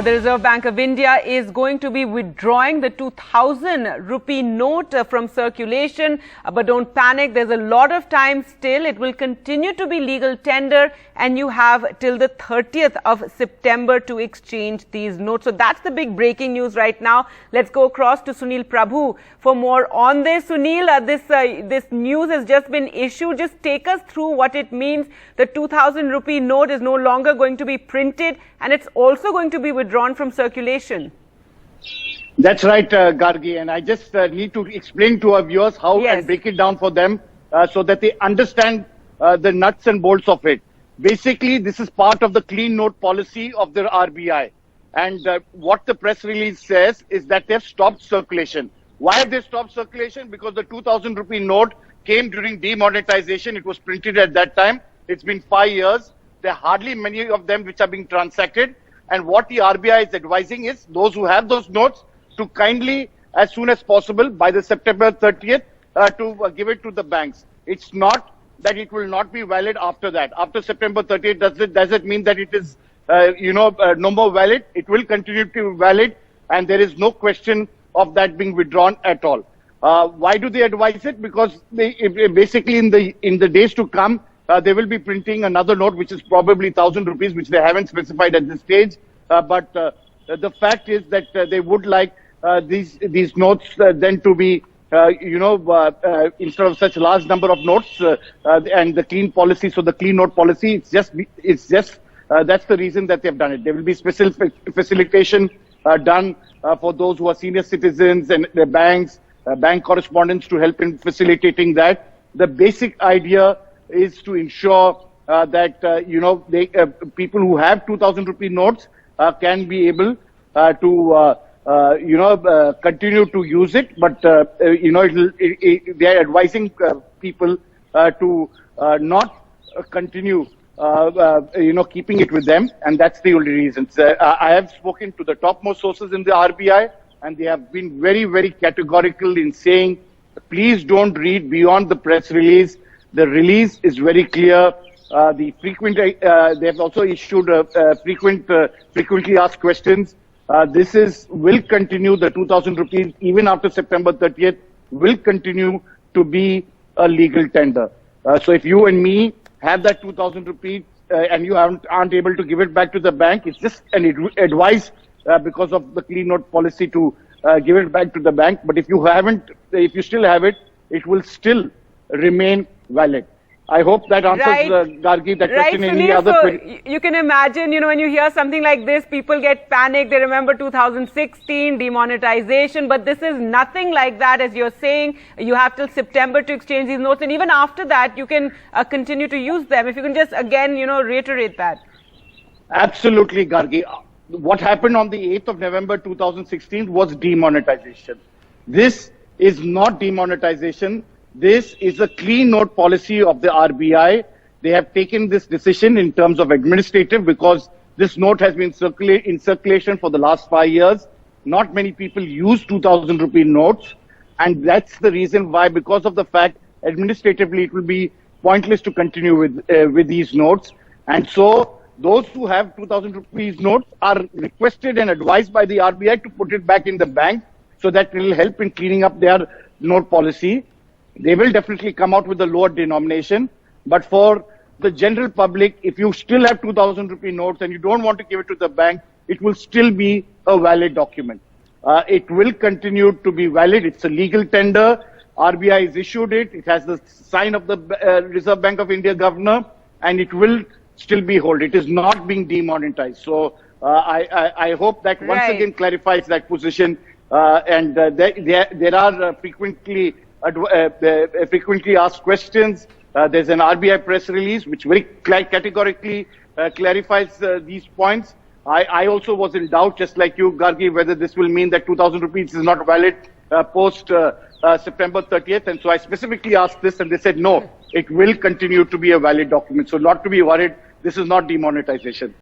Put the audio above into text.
The Reserve Bank of India is going to be withdrawing the 2000 rupee note from circulation. But don't panic, there's a lot of time still. It will continue to be legal tender and you have till the 30th of September to exchange these notes. So that's the big breaking news right now. Let's go across to Sunil Prabhu for more on this. Sunil, this news has just been issued. Just take us through what it means. The 2000 rupee note is no longer going to be printed and it's also going to be withdrawn from circulation. That's right, Gargi, and I just need to explain to our viewers how and break it down for them so that they understand the nuts and bolts of it. Basically, this is part of the clean note policy of the RBI. And what the press release says is that they've stopped circulation. Why have they stopped circulation? Because the 2000 rupee note came during demonetization. It was printed at that time. It's been 5 years. There are hardly many of them which are being transacted. And what the RBI is advising is those who have those notes to kindly, as soon as possible, by the September 30th, to give it to the banks. It's not that it will not be valid after that. After September 30th, does it mean that it is, no more valid? It will continue to be valid, and there is no question of that being withdrawn at all. Why do they advise it? Because basically in the days to come, they will be printing another note, which is probably 1000 rupees, which they haven't specified at this stage. But the fact is that they would like these notes then to be, instead of such large number of notes and the clean policy. So the clean note policy, it's just that's the reason that they've done it. There will be special facilitation done for those who are senior citizens and the banks, bank correspondents to help in facilitating that. The basic idea is to ensure that, people who have 2000 rupee notes can be able to, continue to use it. But, they are advising people to not continue, keeping it with them. And that's the only reason. I have spoken to the topmost sources in the RBI, and they have been very, very categorical in saying, please don't read beyond the press release. The release is very clear. They have also issued frequently asked questions. This will continue. The 2000 rupees, even after September 30th, will continue to be a legal tender. So if you and me have that 2000 rupees and you aren't able to give it back to the bank, it's just an advice because of the clean note policy to give it back to the bank. But if you still have it, it will still remain valid. I hope that answers, Gargi, that question. Any other query? You can imagine, when you hear something like this, people get panicked. They remember 2016, demonetization, but this is nothing like that. As you're saying, you have till September to exchange these notes, and even after that, you can continue to use them. If you can just, again, reiterate that. Absolutely, Gargi. What happened on the 8th of November 2016 was demonetization. This is not demonetization. This is a clean note policy of the RBI. They have taken this decision in terms of administrative because this note has been in circulation for the last 5 years. Not many people use 2000 rupee notes. And that's the reason why, because of the fact administratively it will be pointless to continue with these notes. And so those who have 2000 rupees notes are requested and advised by the RBI to put it back in the bank so that it will help in cleaning up their note policy. They will definitely come out with a lower denomination. But for the general public, if you still have 2000 rupee notes and you don't want to give it to the bank, it will still be a valid document. It will continue to be valid. It's a legal tender. RBI has issued it. It has the sign of the Reserve Bank of India governor, and it will still be held. It is not being demonetized. So I hope that once again clarifies that position. There are frequently asked questions. There's an RBI press release which very categorically clarifies these points. I also was in doubt, just like you, Gargi, whether this will mean that 2000 rupees is not valid post September 30th. And so I specifically asked this and they said, no, it will continue to be a valid document. So not to be worried. This is not demonetization.